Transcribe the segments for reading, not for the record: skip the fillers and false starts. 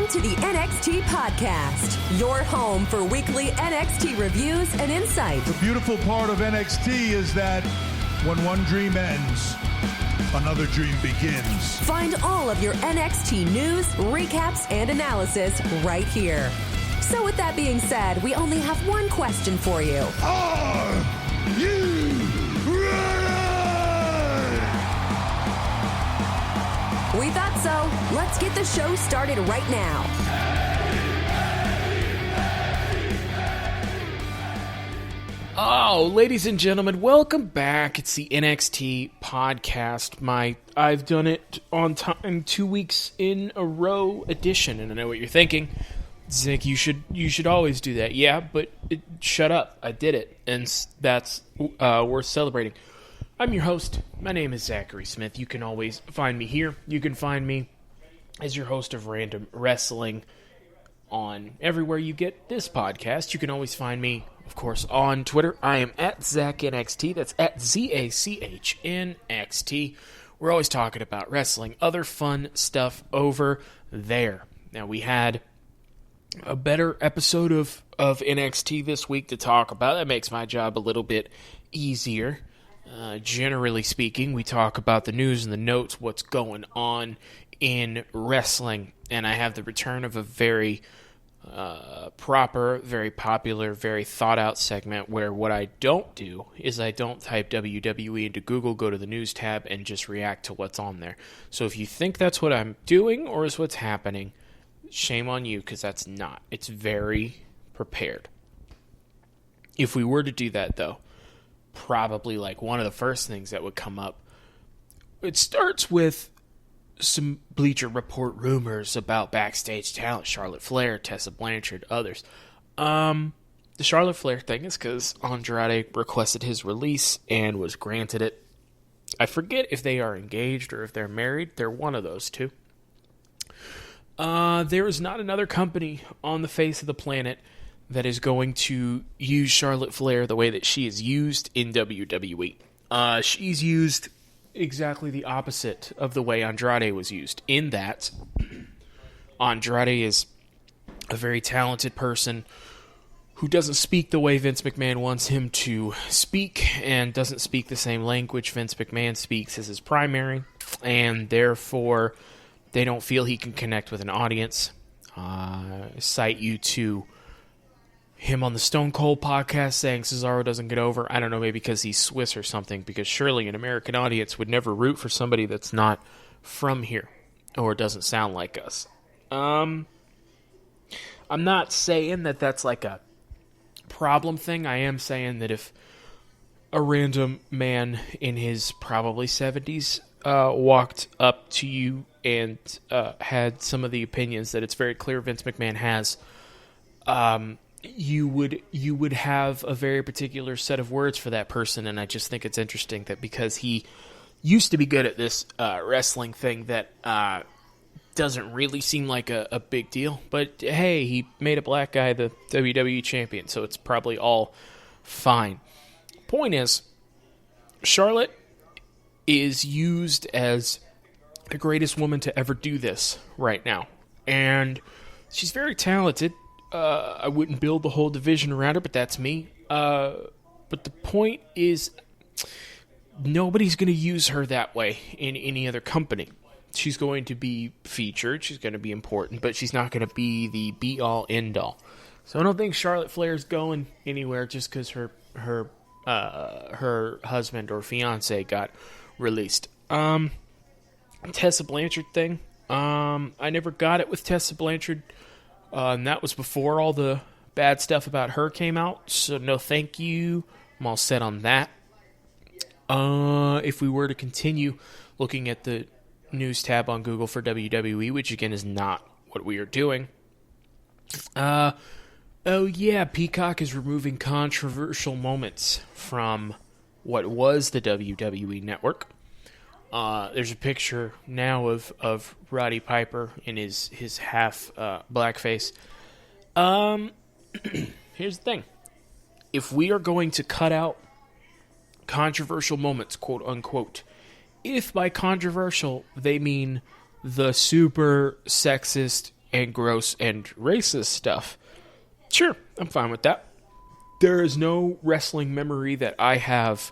Welcome to the NXT Podcast, your home for weekly NXT reviews and insight. The beautiful part of NXT is that when one dream ends, another dream begins. Find all of your NXT news, recaps, and analysis right here. So with that being said, we only have one question for you. Are you ready? We thought so. Let's get the show started right now. Oh, ladies and gentlemen, welcome back. It's the NXT podcast. I've done it on time 2 weeks in a row edition, and I know what you're thinking. Zick, you should always do that. Yeah, but shut up. I did it, and that's worth celebrating. I'm your host. My name is Zachary Smith. You can always find me here. You can find me as your host of Random Wrestling on everywhere you get this podcast. You can always find me, of course, on Twitter. I am at ZachNXT. That's at ZACHNXT. We're always talking about wrestling, other fun stuff over there. Now, we had a better episode of NXT this week to talk about. That makes my job a little bit easier. Generally speaking, we talk about the news and the notes, what's going on in wrestling, and I have the return of a very proper, very popular, very thought-out segment where what I don't do is I don't type WWE into Google, go to the news tab, and just react to what's on there. So if you think that's what I'm doing or is what's happening, shame on you, because that's not. It's very prepared. If we were to do that, though, probably like one of the first things that would come up, it starts with some Bleacher Report rumors about backstage talent, Charlotte Flair, Tessa Blanchard, others. The Charlotte Flair thing is because Andrade requested his release and was granted it. I forget if they are engaged or if they're married. They're one of those two. There is not another company on the face of the planet that is going to use Charlotte Flair the way that she is used in WWE. She's used exactly the opposite of the way Andrade was used, in that Andrade is a very talented person who doesn't speak the way Vince McMahon wants him to speak and doesn't speak the same language Vince McMahon speaks as his primary, and therefore they don't feel he can connect with an audience. Cite you to him on the Stone Cold podcast saying Cesaro doesn't get over. I don't know, maybe because he's Swiss or something, because surely an American audience would never root for somebody that's not from here or doesn't sound like us. I'm not saying that that's like a problem thing. I am saying that if a random man in his probably 70s walked up to you and had some of the opinions that it's very clear Vince McMahon has, you would have a very particular set of words for that person, and I just think it's interesting that because he used to be good at this wrestling thing that doesn't really seem like a big deal, but hey, he made a black guy the WWE champion, so it's probably all fine. Point is, Charlotte is used as the greatest woman to ever do this right now, and she's very talented. I wouldn't build the whole division around her, but that's me. But the point is, nobody's going to use her that way in any other company. She's going to be featured, she's going to be important, but she's not going to be the be-all, end-all. So I don't think Charlotte Flair's going anywhere just because her husband or fiance got released. Tessa Blanchard thing. I never got it with Tessa Blanchard. And that was before all the bad stuff about her came out, so no thank you. I'm all set on that. If we were to continue looking at the news tab on Google for WWE, which again is not what we are doing. Oh yeah, Peacock is removing controversial moments from what was the WWE network. There's a picture now of Roddy Piper in his half blackface. Here's the thing. If we are going to cut out controversial moments, quote unquote, if by controversial they mean the super sexist, and gross and racist stuff, sure, I'm fine with that. There is no wrestling memory that I have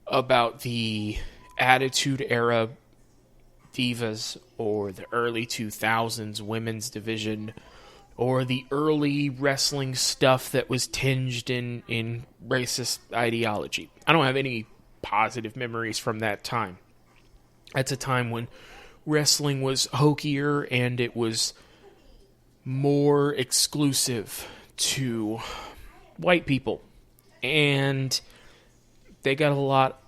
about the Attitude Era divas or the early 2000s women's division or the early wrestling stuff that was tinged in racist ideology. I don't have any positive memories from that time. That's a time when wrestling was hokier and it was more exclusive to white people. And they got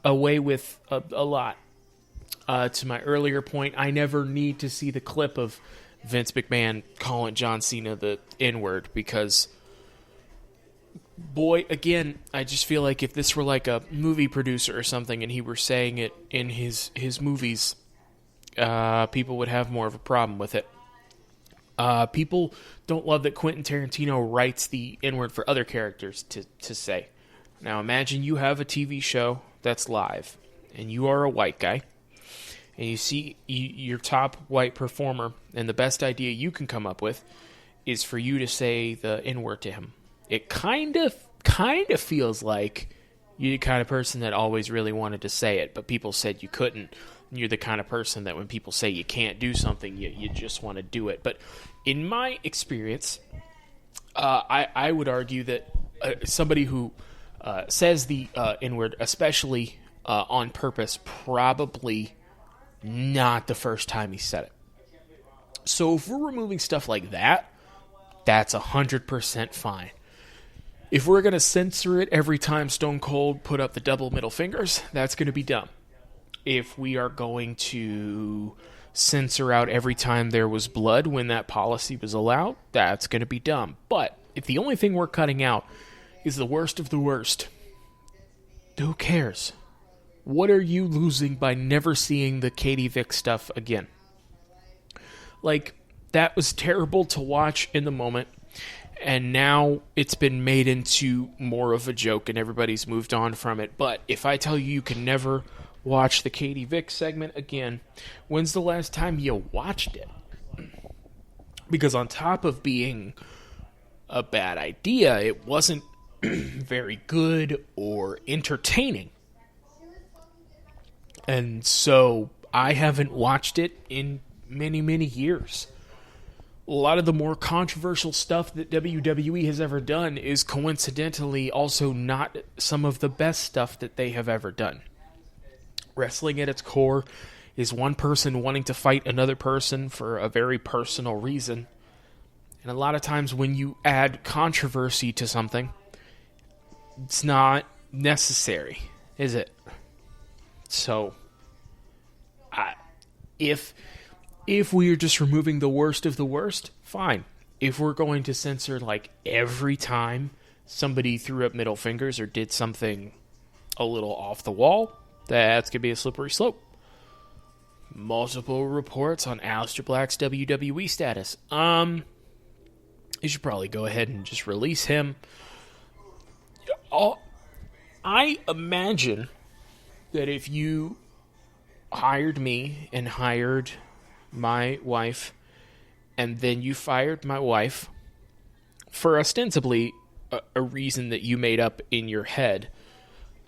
away with a lot. To my earlier point, I never need to see the clip of Vince McMahon calling John Cena the N-word because, boy, again, I just feel like if this were like a movie producer or something and he were saying it in his movies, people would have more of a problem with it. People don't love that Quentin Tarantino writes the N-word for other characters to say. Now imagine you have a TV show that's live and you are a white guy. And you see your top white performer, and the best idea you can come up with is for you to say the N-word to him. It kind of feels like you're the kind of person that always really wanted to say it, but people said you couldn't. You're the kind of person that when people say you can't do something, you just want to do it. But in my experience, I would argue that somebody who says the N-word, especially on purpose, probably not the first time he said it. So if we're removing stuff like that, that's 100% fine. If we're going to censor it every time Stone Cold put up the double middle fingers, that's going to be dumb. If we are going to censor out every time there was blood when that policy was allowed, that's going to be dumb. But if the only thing we're cutting out is the worst of the worst, who cares? What are you losing by never seeing the Katie Vick stuff again? Like, that was terrible to watch in the moment, and now it's been made into more of a joke and everybody's moved on from it. But if I tell you can never watch the Katie Vick segment again, when's the last time you watched it? Because on top of being a bad idea, it wasn't very good or entertaining. And so I haven't watched it in many, many years. A lot of the more controversial stuff that WWE has ever done is coincidentally also not some of the best stuff that they have ever done. Wrestling at its core is one person wanting to fight another person for a very personal reason. And a lot of times when you add controversy to something, it's not necessary, is it? So, if we are just removing the worst of the worst, fine. If we're going to censor like every time somebody threw up middle fingers or did something a little off the wall, that's going to be a slippery slope. Multiple reports on Aleister Black's WWE status. You should probably go ahead and just release him. I imagine that if you hired me and hired my wife, and then you fired my wife for ostensibly a reason that you made up in your head.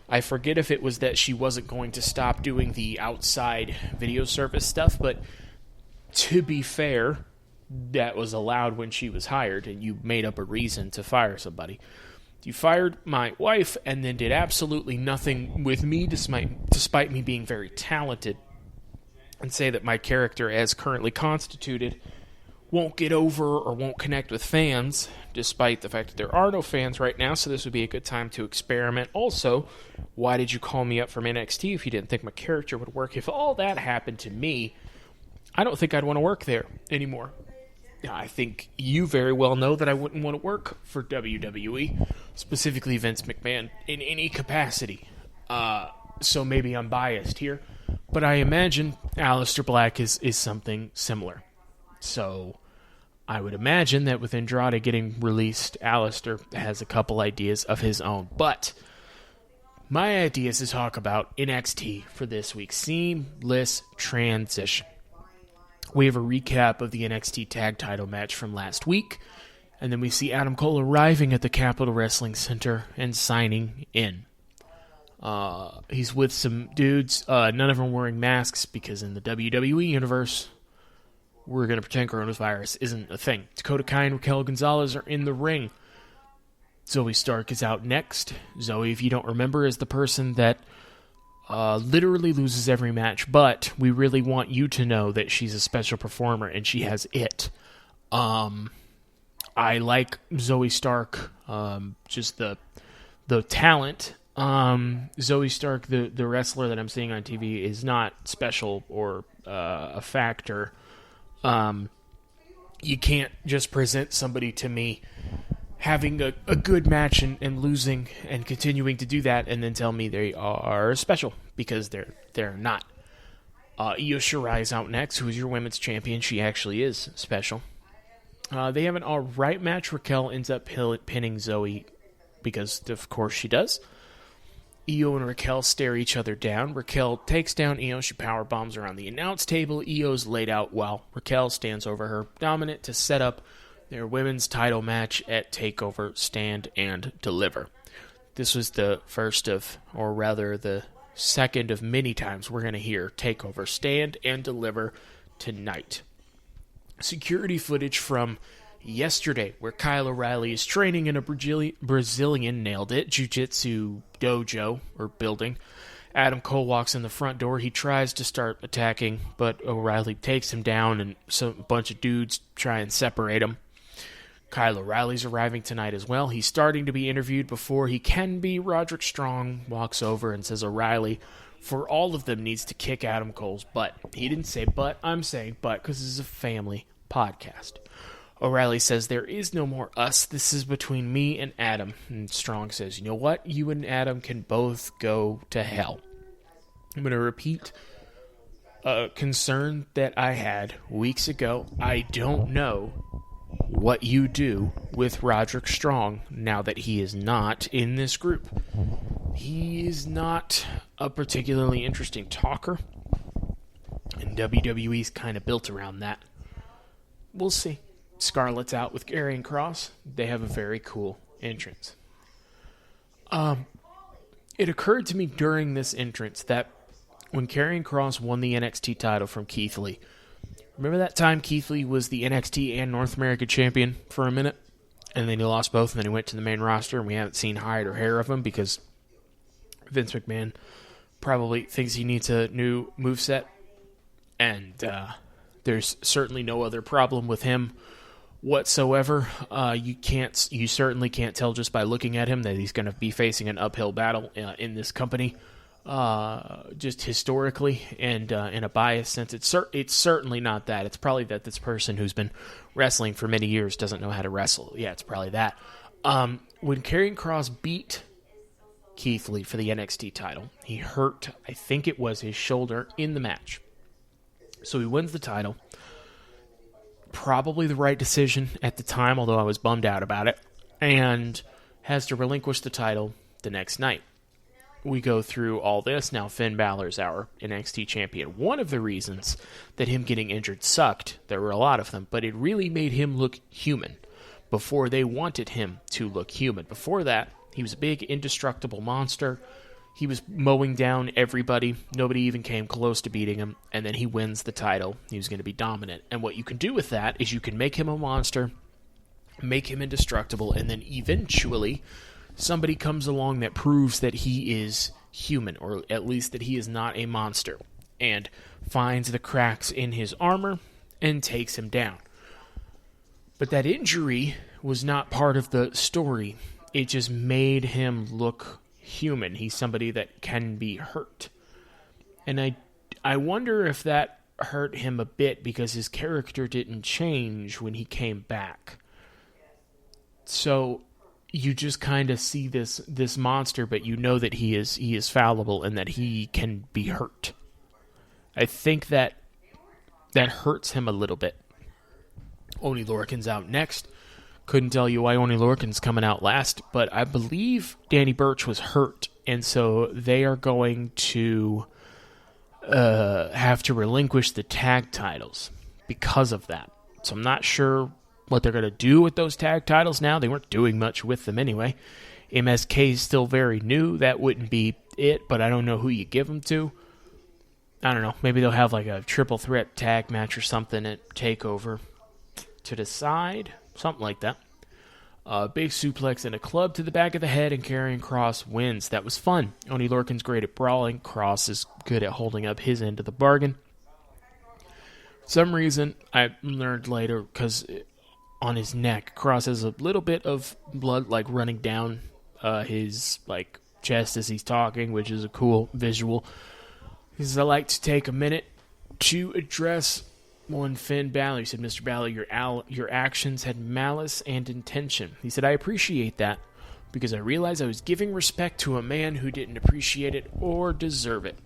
I forget if it was that she wasn't going to stop doing the outside video service stuff, but to be fair, that was allowed when she was hired, and you made up a reason to fire somebody. You fired my wife and then did absolutely nothing with me, despite me being very talented, and say that my character, as currently constituted, won't get over or won't connect with fans, despite the fact that there are no fans right now, so this would be a good time to experiment. Also, why did you call me up from NXT if you didn't think my character would work? If all that happened to me, I don't think I'd want to work there anymore. I think you very well know that I wouldn't want to work for WWE, specifically Vince McMahon, in any capacity. So maybe I'm biased here, but I imagine Aleister Black is something similar. So I would imagine that with Andrade getting released, Aleister has a couple ideas of his own. But my idea is to talk about NXT for this week. Seamless transition. We have a recap of the NXT Tag Title match from last week, and then we see Adam Cole arriving at the Capitol Wrestling Center and signing in. He's with some dudes, none of them wearing masks, because in the WWE universe, we're going to pretend coronavirus isn't a thing. Dakota Kai and Raquel Gonzalez are in the ring. Zoe Stark is out next. Zoe, if you don't remember, is the person that literally loses every match, but we really want you to know that she's a special performer and she has it. I like Zoe Stark, just the talent. Zoe Stark, the wrestler that I'm seeing on TV, is not special or a factor. You can't just present somebody to me having a good match and losing and continuing to do that and then tell me they are special, because they're not. Io Shirai is out next, who is your women's champion. She actually is special. They have an alright match. Raquel ends up pinning Zoe because, of course, she does. Io and Raquel stare each other down. Raquel takes down Io. She powerbombs her on the announce table. Io's laid out while Raquel stands over her, dominant, to set up their women's title match at TakeOver Stand and Deliver. This was the first of, or rather the second of many times we're going to hear TakeOver Stand and Deliver tonight. Security footage from yesterday, where Kyle O'Reilly is training in a Brazilian, nailed it, jiu-jitsu dojo, or building. Adam Cole walks in the front door. He tries to start attacking, but O'Reilly takes him down, and a bunch of dudes try and separate him. Kyle O'Reilly's arriving tonight as well. He's starting to be interviewed before he can be. Roderick Strong walks over and says O'Reilly, for all of them, needs to kick Adam Cole's butt. He didn't say butt. I'm saying butt because this is a family podcast. O'Reilly says, there is no more us. This is between me and Adam. And Strong says, you know what? You and Adam can both go to hell. I'm going to repeat a concern that I had weeks ago. I don't know what you do with Roderick Strong now that he is not in this group. He is not a particularly interesting talker, and WWE's kind of built around that. We'll see. Scarlett's out with Karrion Kross. They have a very cool entrance. It occurred to me during this entrance that when Karrion Kross won the NXT title from Keith Lee, remember that time Keith Lee was the NXT and North America champion for a minute? And then he lost both, and then he went to the main roster, and we haven't seen hide or hair of him because Vince McMahon probably thinks he needs a new moveset. And there's certainly no other problem with him whatsoever. You certainly can't tell just by looking at him that he's going to be facing an uphill battle in this company. Just historically and in a biased sense, it's certainly not that. It's probably that this person who's been wrestling for many years doesn't know how to wrestle. Yeah, it's probably that. When Karrion Kross beat Keith Lee for the NXT title, he hurt, I think it was his shoulder, in the match. So he wins the title. Probably the right decision at the time, although I was bummed out about it, and has to relinquish the title the next night. We go through all this. Now Finn Balor's our NXT champion. One of the reasons that him getting injured sucked, there were a lot of them, but it really made him look human before they wanted him to look human. Before that, he was a big, indestructible monster. He was mowing down everybody. Nobody even came close to beating him. And then he wins the title. He was going to be dominant. And what you can do with that is you can make him a monster, make him indestructible, and then eventually somebody comes along that proves that he is human, or at least that he is not a monster, and finds the cracks in his armor and takes him down. But that injury was not part of the story. It just made him look human. He's somebody that can be hurt. And I wonder if that hurt him a bit because his character didn't change when he came back. So you just kind of see this monster, but you know that he is fallible and that he can be hurt. I think that hurts him a little bit. Oney Lorcan's out next. Couldn't tell you why Oney Lorcan's coming out last, but I believe Danny Burch was hurt, and so they are going to have to relinquish the tag titles. because of that. So I'm not sure what they're going to do with those tag titles now. They weren't doing much with them anyway. MSK is still very new. That wouldn't be it, but I don't know who you give them to. I don't know. Maybe they'll have like a triple threat tag match or something at TakeOver to decide. Something like that. Big suplex and a club to the back of the head, and Karrion Kross wins. That was fun. Oney Lorcan's great at brawling. Kross is good at holding up his end of the bargain. For some reason, I learned later, because on his neck, Kross has a little bit of blood like running down his like chest as he's talking, which is a cool visual. He says, I like to take a minute to address one Finn Balor. He said, Mr. Balor, your actions had malice and intention. He said, I appreciate that because I realized I was giving respect to a man who didn't appreciate it or deserve it.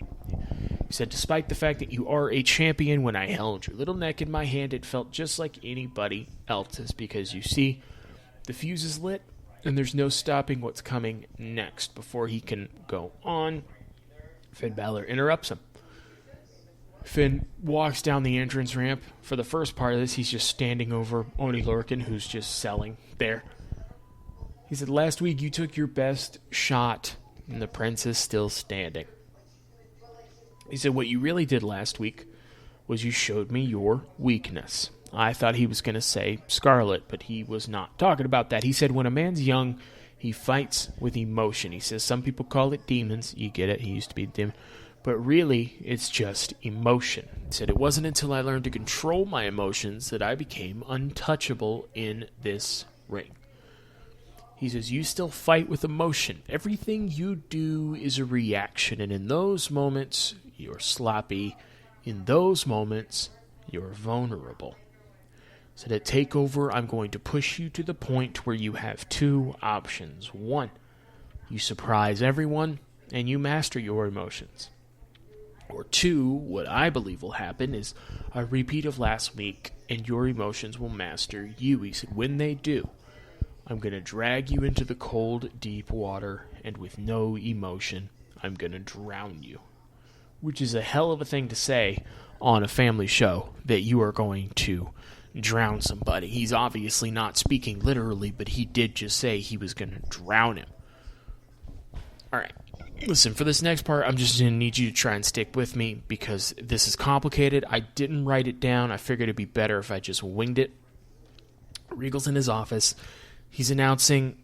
He said, despite the fact that you are a champion, when I held your little neck in my hand, it felt just like anybody else's, because you see, the fuse is lit and there's no stopping what's coming next. Before he can go on, Finn Balor interrupts him. Finn walks down the entrance ramp. For the first part of this, he's just standing over Oney Lorcan, who's just selling there. He said, last week you took your best shot, and the prince is still standing. He said, what you really did last week was you showed me your weakness. I thought he was going to say Scarlet, but he was not talking about that. He said, when a man's young, he fights with emotion. He says, some people call it demons. You get it. He used to be a demon. But really, it's just emotion. He said, it wasn't until I learned to control my emotions that I became untouchable in this ring. He says, you still fight with emotion. Everything you do is a reaction, and in those moments, you're sloppy. In those moments, you're vulnerable. He said, at TakeOver, I'm going to push you to the point where you have two options. One, you surprise everyone, and you master your emotions. Or two, what I believe will happen is a repeat of last week, and your emotions will master you. He said, when they do, I'm going to drag you into the cold, deep water, and with no emotion, I'm going to drown you. Which is a hell of a thing to say on a family show, that you are going to drown somebody. He's obviously not speaking literally, but he did just say he was going to drown him. Alright, listen, for this next part, I'm just going to need you to try and stick with me, because this is complicated. I didn't write it down. I figured it'd be better if I just winged it. Regal's in his office. He's announcing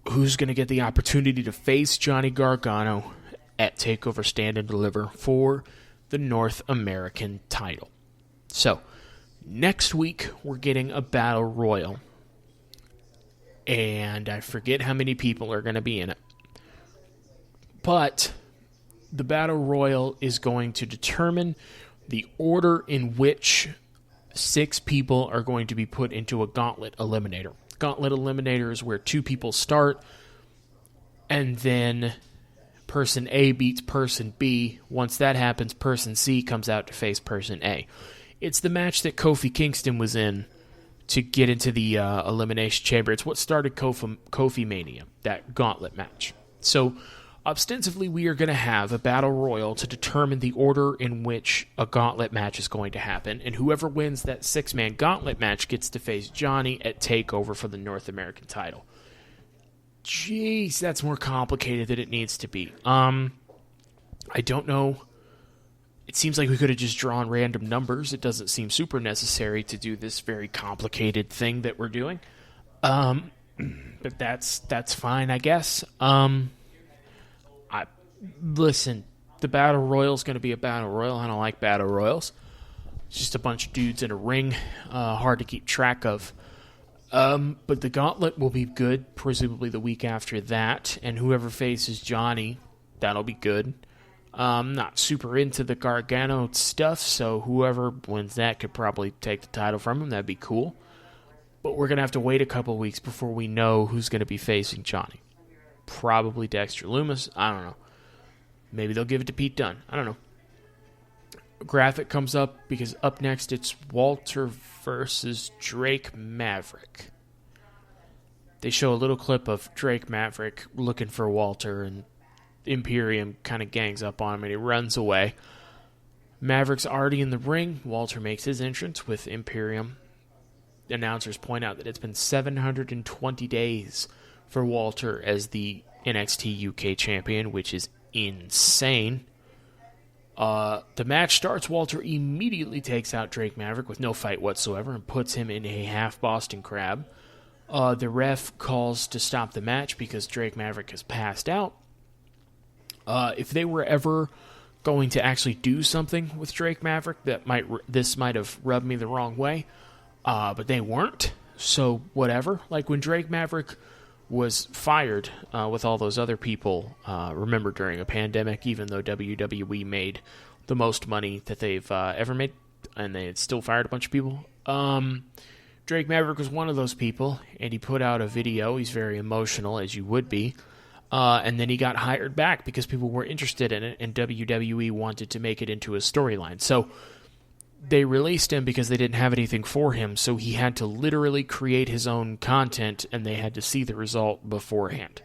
who's going to get the opportunity to face Johnny Gargano at TakeOver Stand and Deliver for the North American title. So, next week, we're getting a Battle Royal. And I forget how many people are going to be in it. But the Battle Royal is going to determine the order in which 6 people are going to be put into a Gauntlet Eliminator. Gauntlet Eliminator is where 2 people start, and then person A beats person B. Once that happens, person C comes out to face person A. It's the match that Kofi Kingston was in to get into the Elimination Chamber. It's what started Kofi Mania, that Gauntlet match. So, ostensibly, we are going to have a Battle Royal to determine the order in which a Gauntlet match is going to happen, and whoever wins that 6-man Gauntlet match gets to face Johnny at TakeOver for the North American title. Jeez, that's more complicated than it needs to be. I don't know. It seems like we could have just drawn random numbers. It doesn't seem super necessary to do this very complicated thing that we're doing. But that's fine, I guess. Listen, the Battle Royal is going to be a Battle Royal. I don't like Battle Royals. It's just a bunch of dudes in a ring. Hard to keep track of. But the Gauntlet will be good, presumably the week after that. And whoever faces Johnny, that'll be good. I'm not super into the Gargano stuff, so whoever wins that could probably take the title from him. That'd be cool. But we're going to have to wait a couple weeks before we know who's going to be facing Johnny. Probably Dexter Lumis. I don't know. Maybe they'll give it to Pete Dunne. I don't know. Graphic comes up because up next it's Walter versus Drake Maverick. They show a little clip of Drake Maverick looking for Walter, and Imperium kind of gangs up on him and he runs away. Maverick's already in the ring. Walter makes his entrance with Imperium. Announcers point out that it's been 720 days for Walter as the NXT UK champion, which is insane. The match starts. Walter immediately takes out Drake Maverick with no fight whatsoever and puts him in a half Boston Crab. The ref calls to stop the match because Drake Maverick has passed out. If they were ever going to actually do something with Drake Maverick, this might have rubbed me the wrong way, but they weren't. So whatever. Like when Drake Maverick was fired with all those other people, remember during a pandemic, even though WWE made the most money that they've ever made, and they had still fired a bunch of people. Drake Maverick was one of those people, and he put out a video. He's very emotional, as you would be. And then he got hired back because people were interested in it, and WWE wanted to make it into a storyline. So they released him because they didn't have anything for him, so he had to literally create his own content, and they had to see the result beforehand,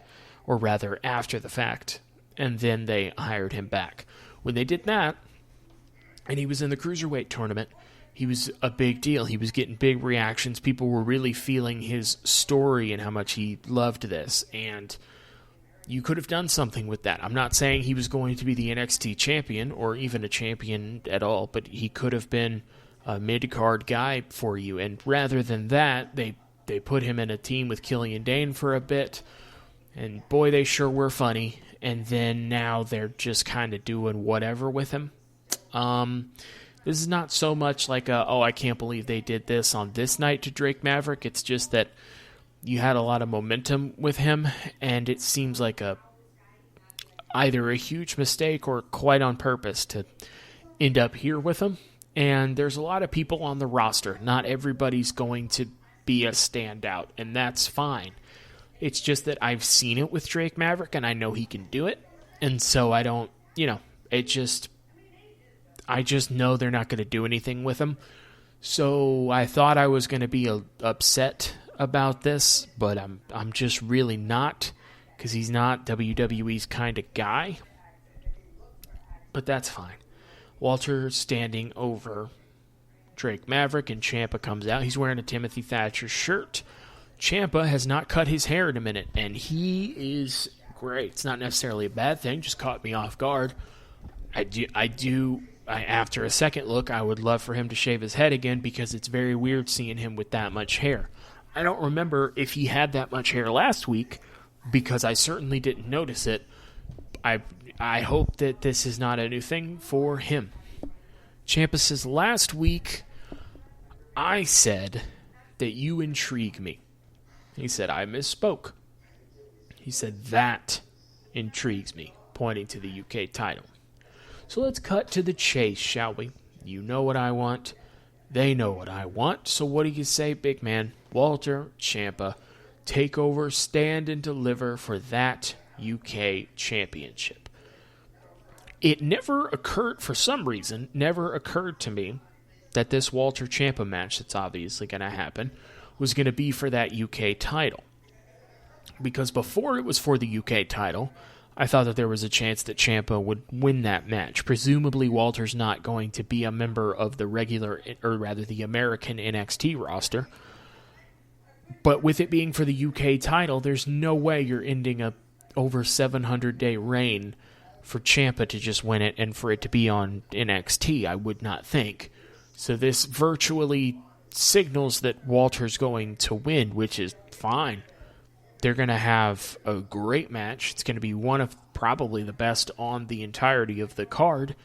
or rather after the fact, and then they hired him back. When they did that, and he was in the Cruiserweight tournament, he was a big deal. He was getting big reactions. People were really feeling his story and how much he loved this, and you could have done something with that. I'm not saying he was going to be the NXT champion or even a champion at all, but he could have been a mid-card guy for you. And rather than that, they put him in a team with Killian Dane for a bit, and boy, they sure were funny. And then now they're just kind of doing whatever with him. This is not so much like I can't believe they did this on this night to Drake Maverick. It's just that you had a lot of momentum with him, and it seems like either a huge mistake or quite on purpose to end up here with him. And there's a lot of people on the roster. Not everybody's going to be a standout, and that's fine. It's just that I've seen it with Drake Maverick, and I know he can do it. And so I don't, I just know they're not going to do anything with him. So I thought I was going to be upset about this, but I'm just really not, because he's not WWE's kind of guy. But that's fine. Walter standing over Drake Maverick, and Ciampa comes out. He's wearing a Timothy Thatcher shirt. Ciampa has not cut his hair in a minute, and he is great. It's not necessarily a bad thing, just caught me off guard. After a second look, I would love for him to shave his head again, because it's very weird seeing him with that much hair. I don't remember if he had that much hair last week, because I certainly didn't notice it. I hope that this is not a new thing for him. Ciampa says, last week, I said that you intrigue me. He said, I misspoke. He said, that intrigues me, pointing to the UK title. So let's cut to the chase, shall we? You know what I want. They know what I want. So what do you say, big man? Walter, Ciampa, TakeOver, stand and deliver for that UK championship. It never occurred, for some reason, to me that this Walter Ciampa match that's obviously going to happen was going to be for that UK title. Because before it was for the UK title, I thought that there was a chance that Ciampa would win that match. Presumably, Walter's not going to be a member of the the American NXT roster. But with it being for the UK title, there's no way you're ending a over 700-day reign for Ciampa to just win it and for it to be on NXT, I would not think. So this virtually signals that Walter's going to win, which is fine. They're going to have a great match. It's going to be one of probably the best on the entirety of the card.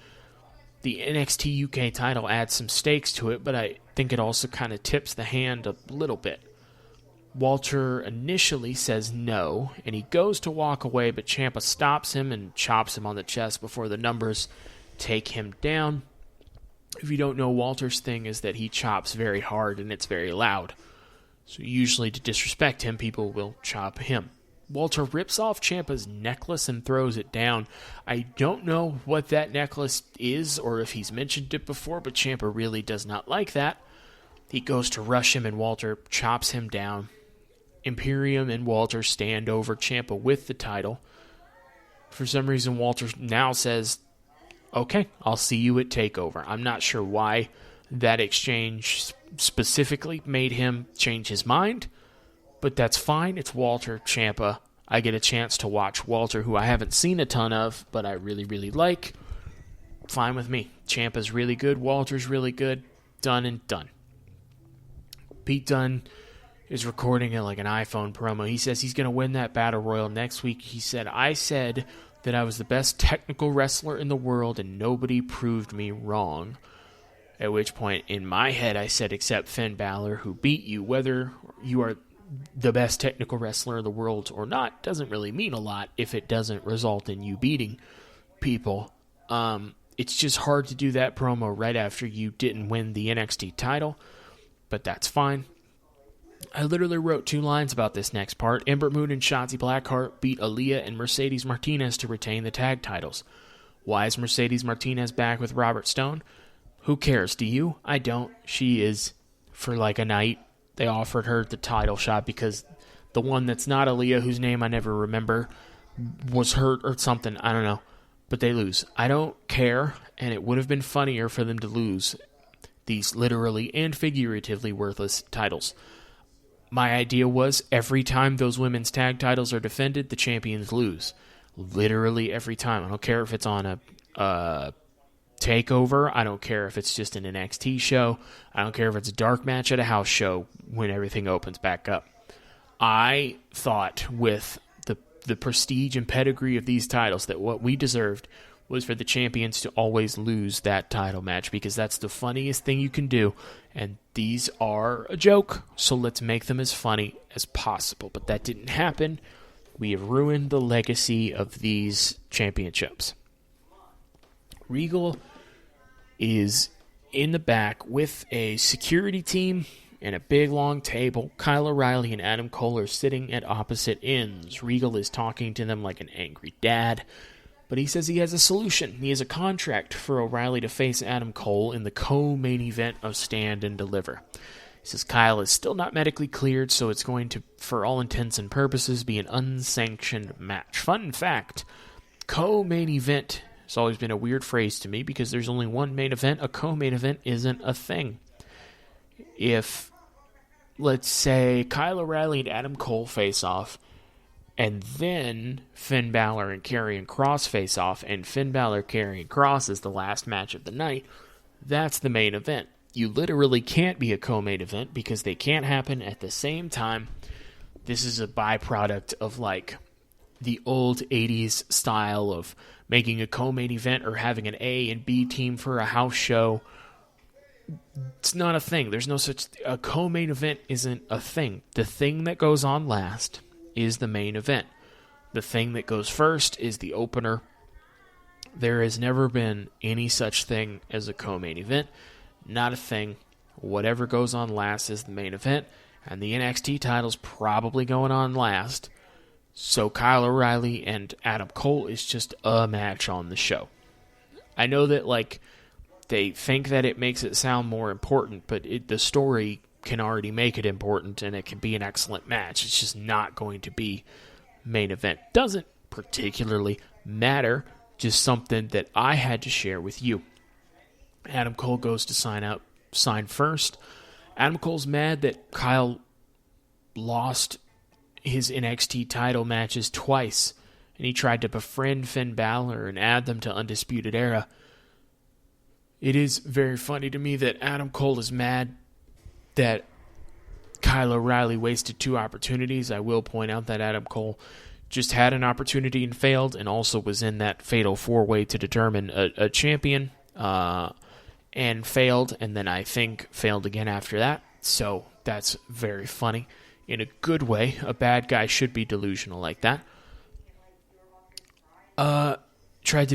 The NXT UK title adds some stakes to it, but I think it also kind of tips the hand a little bit. Walter initially says no, and he goes to walk away, but Ciampa stops him and chops him on the chest before the numbers take him down. If you don't know, Walter's thing is that he chops very hard and it's very loud. So usually to disrespect him, people will chop him. Walter rips off Ciampa's necklace and throws it down. I don't know what that necklace is or if he's mentioned it before, but Ciampa really does not like that. He goes to rush him and Walter chops him down. Imperium and Walter stand over Ciampa with the title. For some reason, Walter now says, okay, I'll see you at TakeOver. I'm not sure why that exchange specifically made him change his mind, but that's fine. It's Walter Ciampa. I get a chance to watch Walter, who I haven't seen a ton of, but I really, really like. Fine with me. Ciampa's really good. Walter's really good. Done and done. Pete Dunne is recording it like an iPhone promo. He says he's going to win that Battle Royal next week. He said, I said that I was the best technical wrestler in the world and nobody proved me wrong. At which point, in my head, I said, except Finn Balor, who beat you. Whether you are the best technical wrestler in the world or not doesn't really mean a lot if it doesn't result in you beating people. It's just hard to do that promo right after you didn't win the NXT title, but that's fine. I literally wrote 2 lines about this next part. Ember Moon and Shanti Blackheart beat Aaliyah and Mercedes Martinez to retain the tag titles. Why is Mercedes Martinez back with Robert Stone? Who cares? Do you? I don't. She is for like a night. They offered her the title shot because the one that's not Aaliyah, whose name I never remember, was hurt or something. I don't know. But they lose. I don't care, and it would have been funnier for them to lose these literally and figuratively worthless titles. My idea was every time those women's tag titles are defended, the champions lose. Literally every time. I don't care if it's on a TakeOver. I don't care if it's just an NXT show. I don't care if it's a dark match at a house show when everything opens back up. I thought with the prestige and pedigree of these titles that what we deserved was for the champions to always lose that title match because that's the funniest thing you can do, and these are a joke, so let's make them as funny as possible. But that didn't happen. We have ruined the legacy of these championships. Regal is in the back with a security team and a big long table. Kyle O'Reilly and Adam Cole are sitting at opposite ends. Regal is talking to them like an angry dad, but he says he has a solution. He has a contract for O'Reilly to face Adam Cole in the co-main event of Stand and Deliver. He says Kyle is still not medically cleared, so it's going to, for all intents and purposes, be an unsanctioned match. Fun fact, co-main event has always been a weird phrase to me because there's only one main event. A co-main event isn't a thing. If, let's say, Kyle O'Reilly and Adam Cole face off, and then Finn Balor and Karrion Kross face off, and Finn Balor Karrion Kross is the last match of the night, that's the main event. You literally can't be a co-main event because they can't happen at the same time. This is a byproduct of like the old 80s style of making a co-main event or having an A and B team for a house show. It's not a thing. There's no such... A co-main event isn't a thing. The thing that goes on last is the main event. The thing that goes first is the opener. There has never been any such thing as a co-main event. Not a thing. Whatever goes on last is the main event. And the NXT title's probably going on last. So Kyle O'Reilly and Adam Cole is just a match on the show. I know that, like... They think that it makes it sound more important, but the story can already make it important, and it can be an excellent match. It's just not going to be main event. Doesn't particularly matter, just something that I had to share with you. Adam Cole goes to sign first. Adam Cole's mad that Kyle lost his NXT title matches twice, and he tried to befriend Finn Balor and add them to Undisputed Era. It is very funny to me that Adam Cole is mad that Kyle O'Reilly wasted 2 opportunities. I will point out that Adam Cole just had an opportunity and failed, and also was in that fatal 4-way to determine a champion, and failed, and then I think failed again after that. So that's very funny. In a good way, a bad guy should be delusional like that. Tried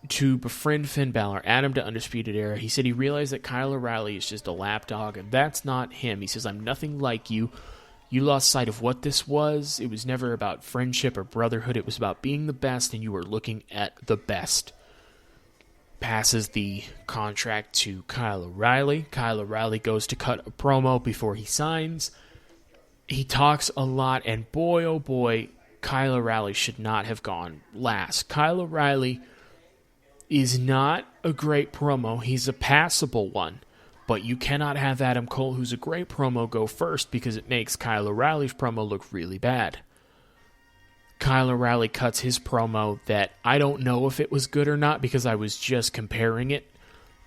to befriend Finn Balor, add him to Undisputed Era. He said he realized that Kyle O'Reilly is just a lapdog, and that's not him. He says, I'm nothing like you. You lost sight of what this was. It was never about friendship or brotherhood. It was about being the best, and you were looking at the best. Passes the contract to Kyle O'Reilly. Kyle O'Reilly goes to cut a promo before he signs. He talks a lot, and boy, oh boy, Kyle O'Reilly should not have gone last. Kyle O'Reilly is not a great promo. He's a passable one. But you cannot have Adam Cole, who's a great promo, go first because it makes Kyle O'Reilly's promo look really bad. Kyle O'Reilly cuts his promo that I don't know if it was good or not because I was just comparing it.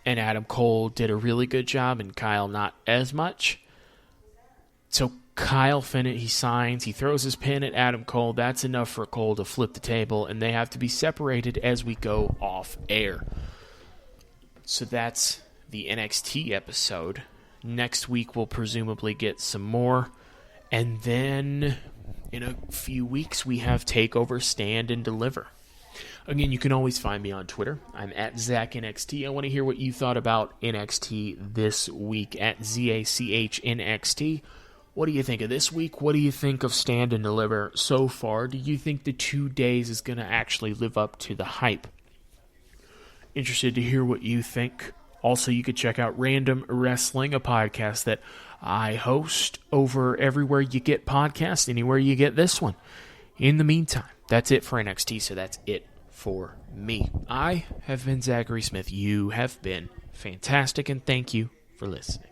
And Adam Cole did a really good job and Kyle not as much. So Kyle he signs, he throws his pin at Adam Cole. That's enough for Cole to flip the table, and they have to be separated as we go off air. So that's the NXT episode. Next week we'll presumably get some more. And then in a few weeks we have TakeOver, Stand, and Deliver. Again, you can always find me on Twitter. I'm at ZachNXT. I want to hear what you thought about NXT this week at ZACHNXT. What do you think of this week? What do you think of Stand and Deliver so far? Do you think the 2 days is going to actually live up to the hype? Interested to hear what you think. Also, you could check out Random Wrestling, a podcast that I host over everywhere you get podcasts, anywhere you get this one. In the meantime, that's it for NXT, so that's it for me. I have been Zachary Smith. You have been fantastic, and thank you for listening.